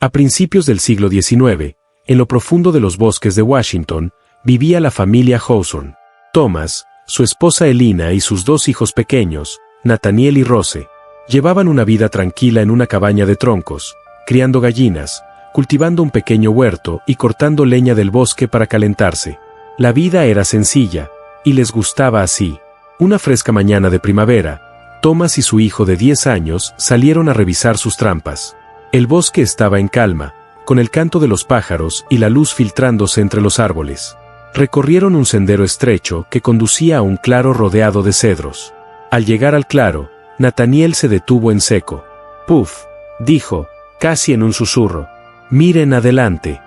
A principios del siglo XIX, en lo profundo de los bosques de Washington, vivía la familia Hawthorne. Thomas, su esposa Elina y sus dos hijos pequeños, Nathaniel y Rose, llevaban una vida tranquila en una cabaña de troncos, criando gallinas, cultivando un pequeño huerto y cortando leña del bosque para calentarse. La vida era sencilla, y les gustaba así. Una fresca mañana de primavera, Thomas y su hijo de 10 años salieron a revisar sus trampas. El bosque estaba en calma, con el canto de los pájaros y la luz filtrándose entre los árboles. Recorrieron un sendero estrecho que conducía a un claro rodeado de cedros. Al llegar al claro, Nathaniel se detuvo en seco. «Puf», dijo, casi en un susurro. «Miren adelante».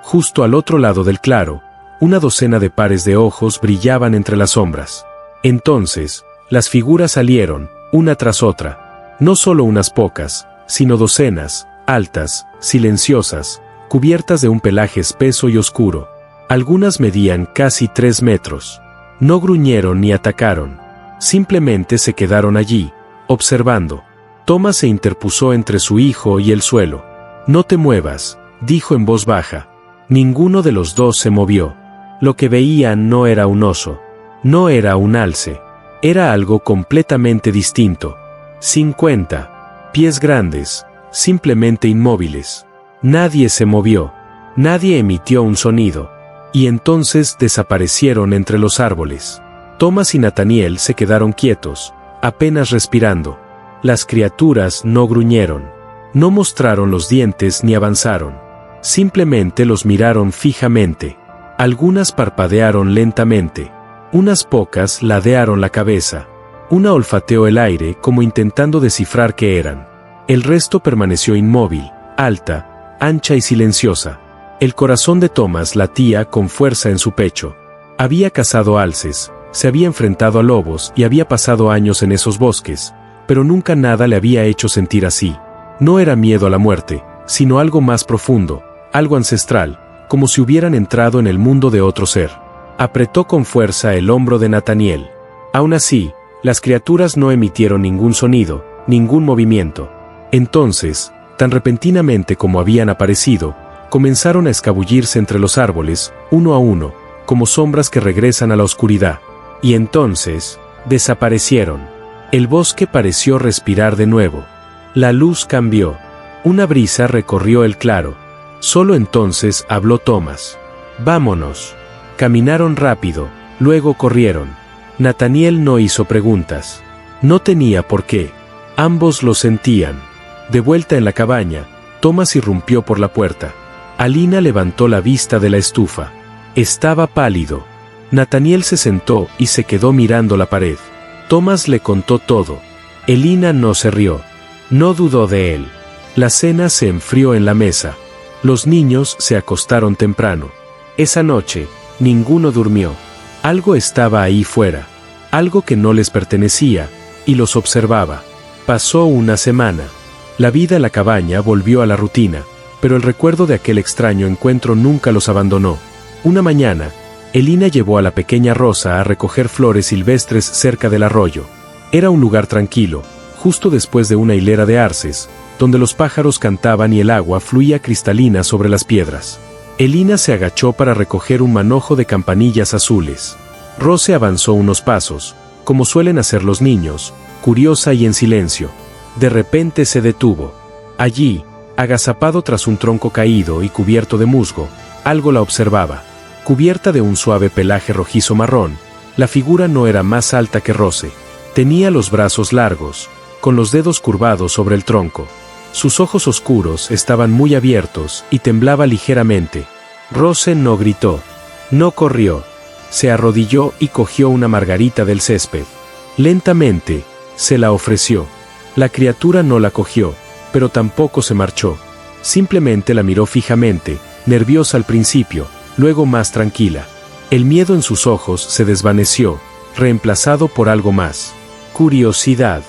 Justo al otro lado del claro, una docena de pares de ojos brillaban entre las sombras. Entonces, las figuras salieron, una tras otra. No solo unas pocas, sino docenas, altas, silenciosas, cubiertas de un pelaje espeso y oscuro. Algunas medían casi 3 metros. No gruñeron ni atacaron. Simplemente se quedaron allí, observando. Thomas se interpuso entre su hijo y el suelo. «No te muevas», dijo en voz baja. Ninguno de los dos se movió. Lo que veían no era un oso. No era un alce. Era algo completamente distinto. 50 pies grandes, simplemente inmóviles. Nadie se movió. Nadie emitió un sonido. Y entonces desaparecieron entre los árboles. Thomas y Nathaniel se quedaron quietos, apenas respirando. Las criaturas no gruñeron. No mostraron los dientes ni avanzaron. Simplemente los miraron fijamente. Algunas parpadearon lentamente. Unas pocas ladearon la cabeza. Una olfateó el aire como intentando descifrar qué eran. El resto permaneció inmóvil, alta, ancha y silenciosa. El corazón de Thomas latía con fuerza en su pecho. Había cazado alces, se había enfrentado a lobos y había pasado años en esos bosques, pero nunca nada le había hecho sentir así. No era miedo a la muerte, sino algo más profundo, algo ancestral, como si hubieran entrado en el mundo de otro ser. Apretó con fuerza el hombro de Nathaniel. Aún así, las criaturas no emitieron ningún sonido, ningún movimiento. Entonces, tan repentinamente como habían aparecido, comenzaron a escabullirse entre los árboles, uno a uno, como sombras que regresan a la oscuridad. Y entonces, desaparecieron. El bosque pareció respirar de nuevo. La luz cambió. Una brisa recorrió el claro. Solo entonces habló Thomas. «Vámonos». Caminaron rápido, luego corrieron. Nathaniel no hizo preguntas. No tenía por qué. Ambos lo sentían. De vuelta en la cabaña, Thomas irrumpió por la puerta. Alina levantó la vista de la estufa. Estaba pálido. Nathaniel se sentó y se quedó mirando la pared. Thomas le contó todo. Elina no se rió. No dudó de él. La cena se enfrió en la mesa. Los niños se acostaron temprano. Esa noche, ninguno durmió. Algo estaba ahí fuera. Algo que no les pertenecía, y los observaba. Pasó una semana. La vida en la cabaña volvió a la rutina, pero el recuerdo de aquel extraño encuentro nunca los abandonó. Una mañana, Elina llevó a la pequeña Rosa a recoger flores silvestres cerca del arroyo. Era un lugar tranquilo, justo después de una hilera de arces, donde los pájaros cantaban y el agua fluía cristalina sobre las piedras. Elina se agachó para recoger un manojo de campanillas azules. Rose avanzó unos pasos, como suelen hacer los niños, curiosa y en silencio. De repente se detuvo. Allí, agazapado tras un tronco caído y cubierto de musgo, algo la observaba. Cubierta de un suave pelaje rojizo marrón, la figura no era más alta que Rose. Tenía los brazos largos, con los dedos curvados sobre el tronco. Sus ojos oscuros estaban muy abiertos y temblaba ligeramente. Rose no gritó, no corrió. Se arrodilló y cogió una margarita del césped. Lentamente, se la ofreció. La criatura no la cogió, pero tampoco se marchó. Simplemente la miró fijamente, nerviosa al principio, luego más tranquila. El miedo en sus ojos se desvaneció, reemplazado por algo más. Curiosidad.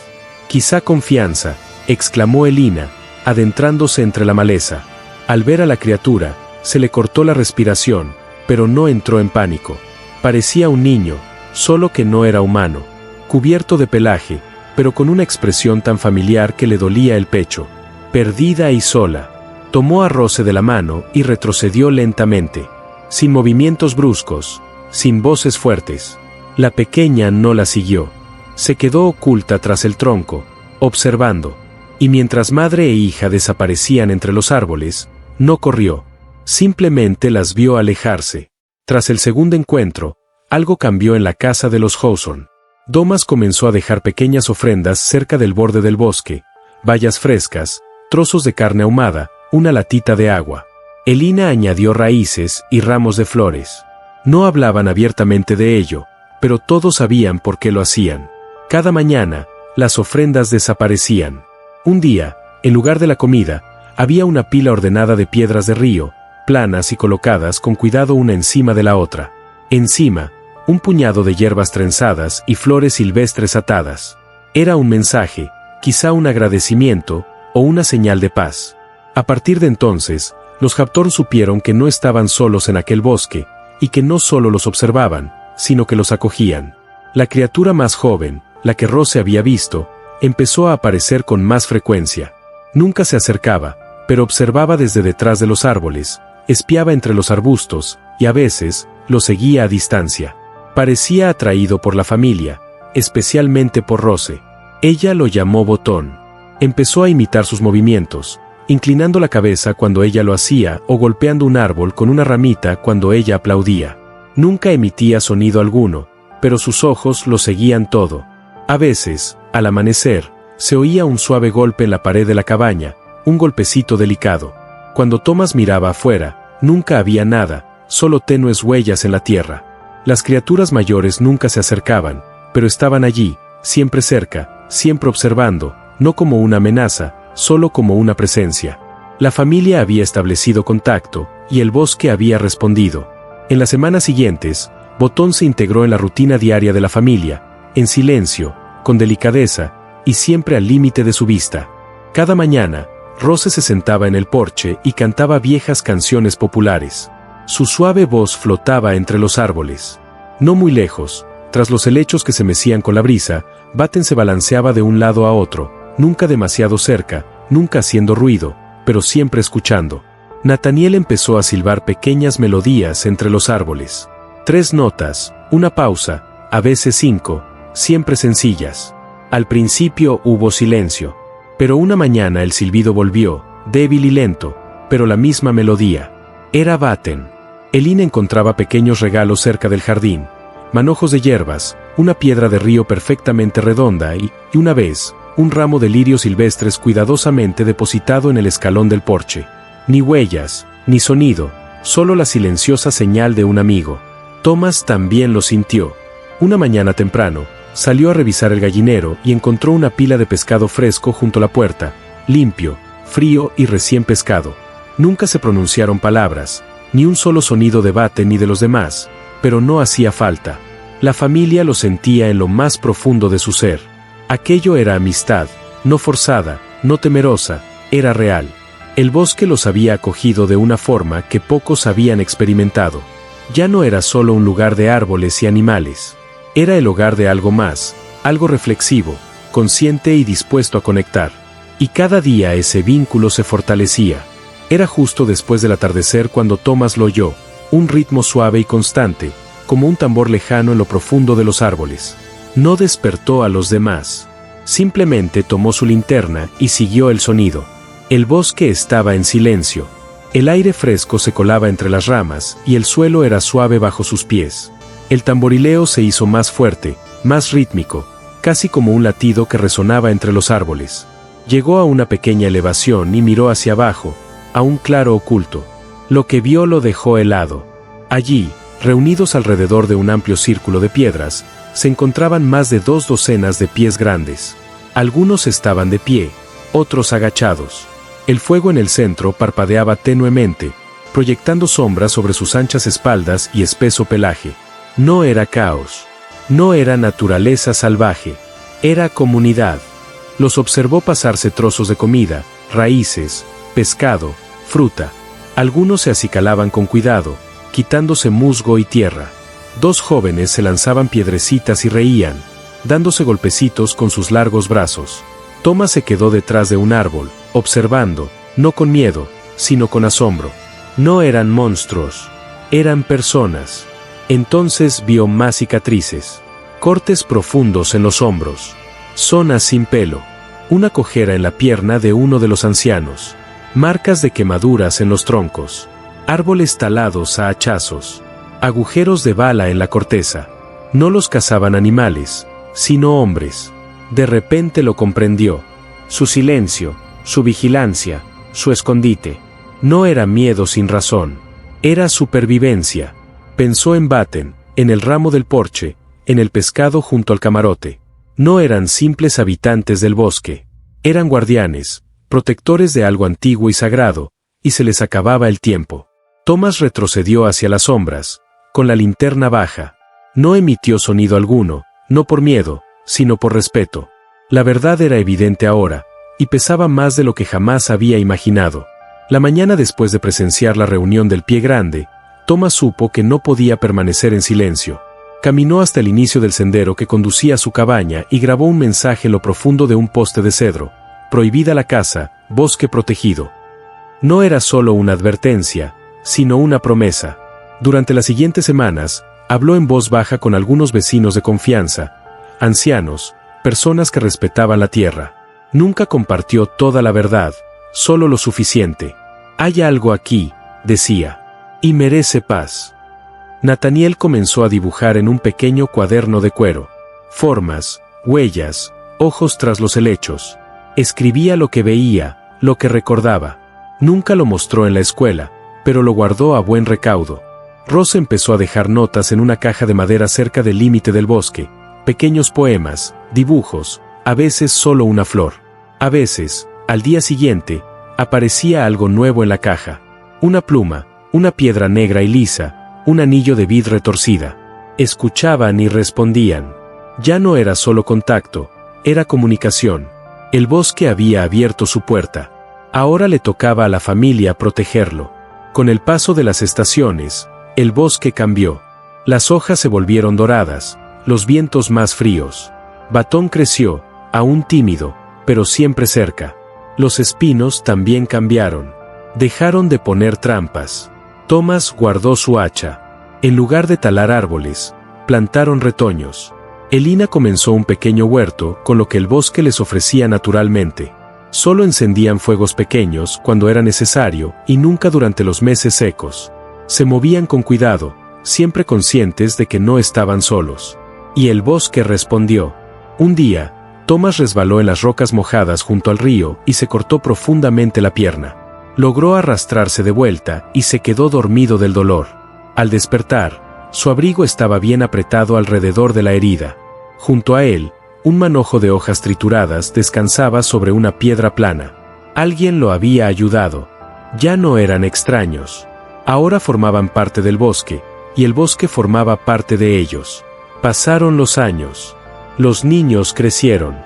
Quizá confianza, exclamó Elina, adentrándose entre la maleza. Al ver a la criatura, se le cortó la respiración, pero no entró en pánico. Parecía un niño, solo que no era humano, cubierto de pelaje, pero con una expresión tan familiar que le dolía el pecho. Perdida y sola. Tomó a Rose de la mano y retrocedió lentamente, sin movimientos bruscos, sin voces fuertes. La pequeña no la siguió. Se quedó oculta tras el tronco, observando, y mientras madre e hija desaparecían entre los árboles, no corrió. Simplemente las vio alejarse. Tras el segundo encuentro, algo cambió en la casa de los Hawthorne. Domas comenzó a dejar pequeñas ofrendas cerca del borde del bosque, bayas frescas, trozos de carne ahumada, una latita de agua. Elina añadió raíces y ramos de flores. No hablaban abiertamente de ello, pero todos sabían por qué lo hacían. Cada mañana, las ofrendas desaparecían. Un día, en lugar de la comida, había una pila ordenada de piedras de río, planas y colocadas con cuidado una encima de la otra. Encima, un puñado de hierbas trenzadas y flores silvestres atadas. Era un mensaje, quizá un agradecimiento, o una señal de paz. A partir de entonces, los Hawthorne supieron que no estaban solos en aquel bosque, y que no solo los observaban, sino que los acogían. La criatura más joven, la que Rose había visto, empezó a aparecer con más frecuencia. Nunca se acercaba, pero observaba desde detrás de los árboles, espiaba entre los arbustos, y a veces, lo seguía a distancia. Parecía atraído por la familia, especialmente por Rose. Ella lo llamó Botón. Empezó a imitar sus movimientos, inclinando la cabeza cuando ella lo hacía o golpeando un árbol con una ramita cuando ella aplaudía. Nunca emitía sonido alguno, pero sus ojos lo seguían todo. A veces, al amanecer, se oía un suave golpe en la pared de la cabaña, un golpecito delicado. Cuando Thomas miraba afuera, nunca había nada, solo tenues huellas en la tierra. Las criaturas mayores nunca se acercaban, pero estaban allí, siempre cerca, siempre observando, no como una amenaza, solo como una presencia. La familia había establecido contacto, y el bosque había respondido. En las semanas siguientes, Botón se integró en la rutina diaria de la familia, en silencio, con delicadeza, y siempre al límite de su vista. Cada mañana, Rose se sentaba en el porche y cantaba viejas canciones populares. Su suave voz flotaba entre los árboles. No muy lejos, tras los helechos que se mecían con la brisa, Batten se balanceaba de un lado a otro, nunca demasiado cerca, nunca haciendo ruido, pero siempre escuchando. Nathaniel empezó a silbar pequeñas melodías entre los árboles. 3 notas, una pausa, a veces 5, siempre sencillas. Al principio hubo silencio, pero una mañana el silbido volvió, débil y lento, pero la misma melodía. Era Batten. Elina encontraba pequeños regalos cerca del jardín, manojos de hierbas, una piedra de río perfectamente redonda y una vez, un ramo de lirios silvestres cuidadosamente depositado en el escalón del porche. Ni huellas, ni sonido, solo la silenciosa señal de un amigo. Thomas también lo sintió. Una mañana temprano, salió a revisar el gallinero y encontró una pila de pescado fresco junto a la puerta, limpio, frío y recién pescado. Nunca se pronunciaron palabras, ni un solo sonido de Batten ni de los demás, pero no hacía falta. La familia lo sentía en lo más profundo de su ser. Aquello era amistad, no forzada, no temerosa, era real. El bosque los había acogido de una forma que pocos habían experimentado. Ya no era solo un lugar de árboles y animales. Era el hogar de algo más, algo reflexivo, consciente y dispuesto a conectar. Y cada día ese vínculo se fortalecía. Era justo después del atardecer cuando Thomas lo oyó, un ritmo suave y constante, como un tambor lejano en lo profundo de los árboles. No despertó a los demás. Simplemente tomó su linterna y siguió el sonido. El bosque estaba en silencio. El aire fresco se colaba entre las ramas y el suelo era suave bajo sus pies. El tamborileo se hizo más fuerte, más rítmico, casi como un latido que resonaba entre los árboles. Llegó a una pequeña elevación y miró hacia abajo, a un claro oculto. Lo que vio lo dejó helado. Allí, reunidos alrededor de un amplio círculo de piedras, se encontraban más de 2 docenas de pies grandes. Algunos estaban de pie, otros agachados. El fuego en el centro parpadeaba tenuemente, proyectando sombras sobre sus anchas espaldas y espeso pelaje. No era caos. No era naturaleza salvaje. Era comunidad. Los observó pasarse trozos de comida, raíces, pescado, fruta. Algunos se acicalaban con cuidado, quitándose musgo y tierra. 2 jóvenes se lanzaban piedrecitas y reían, dándose golpecitos con sus largos brazos. Thomas se quedó detrás de un árbol, observando, no con miedo, sino con asombro. No eran monstruos, eran personas. Entonces vio más cicatrices, cortes profundos en los hombros, zonas sin pelo, una cojera en la pierna de uno de los ancianos, marcas de quemaduras en los troncos, árboles talados a hachazos, agujeros de bala en la corteza. No los cazaban animales, sino hombres. De repente lo comprendió. Su silencio, su vigilancia, su escondite. No era miedo sin razón, era supervivencia. Pensó en Batten, en el ramo del porche, en el pescado junto al camarote. No eran simples habitantes del bosque, eran guardianes, protectores de algo antiguo y sagrado, y se les acababa el tiempo. Thomas retrocedió hacia las sombras, con la linterna baja. No emitió sonido alguno, no por miedo, sino por respeto. La verdad era evidente ahora, y pesaba más de lo que jamás había imaginado. La mañana después de presenciar la reunión del Pie Grande, Thomas supo que no podía permanecer en silencio. Caminó hasta el inicio del sendero que conducía a su cabaña y grabó un mensaje en lo profundo de un poste de cedro. Prohibida la caza, bosque protegido. No era solo una advertencia, sino una promesa. Durante las siguientes semanas, habló en voz baja con algunos vecinos de confianza, ancianos, personas que respetaban la tierra. Nunca compartió toda la verdad, solo lo suficiente. Hay algo aquí, decía, y merece paz. Nathaniel comenzó a dibujar en un pequeño cuaderno de cuero. Formas, huellas, ojos tras los helechos. Escribía lo que veía, lo que recordaba. Nunca lo mostró en la escuela, pero lo guardó a buen recaudo. Rose empezó a dejar notas en una caja de madera cerca del límite del bosque. Pequeños poemas, dibujos, a veces solo una flor. A veces, al día siguiente, aparecía algo nuevo en la caja. Una pluma, una piedra negra y lisa, un anillo de vid retorcida. Escuchaban y respondían. Ya no era solo contacto, era comunicación. El bosque había abierto su puerta. Ahora le tocaba a la familia protegerlo. Con el paso de las estaciones, el bosque cambió. Las hojas se volvieron doradas, los vientos más fríos. Baton creció, aún tímido, pero siempre cerca. Los espinos también cambiaron. Dejaron de poner trampas. Thomas guardó su hacha. En lugar de talar árboles, plantaron retoños. Elina comenzó un pequeño huerto con lo que el bosque les ofrecía naturalmente. Solo encendían fuegos pequeños cuando era necesario y nunca durante los meses secos. Se movían con cuidado, siempre conscientes de que no estaban solos. Y el bosque respondió. Un día, Thomas resbaló en las rocas mojadas junto al río y se cortó profundamente la pierna. Logró arrastrarse de vuelta y se quedó dormido del dolor. Al despertar, su abrigo estaba bien apretado alrededor de la herida. Junto a él, un manojo de hojas trituradas descansaba sobre una piedra plana. Alguien lo había ayudado. Ya no eran extraños. Ahora formaban parte del bosque, y el bosque formaba parte de ellos. Pasaron los años. Los niños crecieron.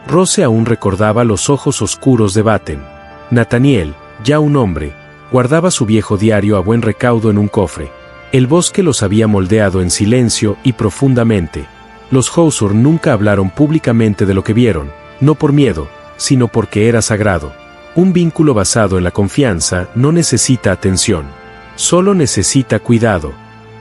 Rose aún recordaba los ojos oscuros de Batten. Nathaniel, ya un hombre, guardaba su viejo diario a buen recaudo en un cofre. El bosque los había moldeado en silencio y profundamente. Los Hauser nunca hablaron públicamente de lo que vieron, no por miedo, sino porque era sagrado. Un vínculo basado en la confianza no necesita atención, solo necesita cuidado.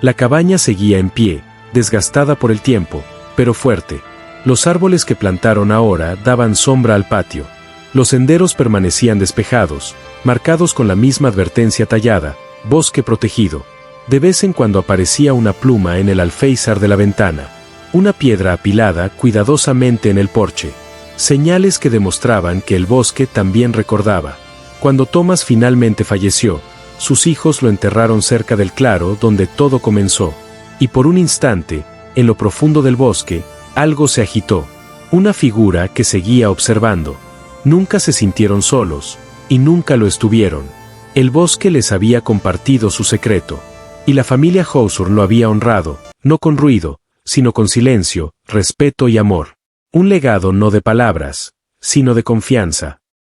La cabaña seguía en pie, desgastada por el tiempo, pero fuerte. Los árboles que plantaron ahora daban sombra al patio. Los senderos permanecían despejados, marcados con la misma advertencia tallada, bosque protegido. De vez en cuando aparecía una pluma en el alféizar de la ventana, una piedra apilada cuidadosamente en el porche. Señales que demostraban que el bosque también recordaba. Cuando Thomas finalmente falleció, sus hijos lo enterraron cerca del claro donde todo comenzó. Y por un instante, en lo profundo del bosque, algo se agitó. Una figura que seguía observando. Nunca se sintieron solos, y nunca lo estuvieron. El bosque les había compartido su secreto. Y la familia Hauser lo había honrado, no con ruido, sino con silencio, respeto y amor. Un legado no de palabras, sino de confianza.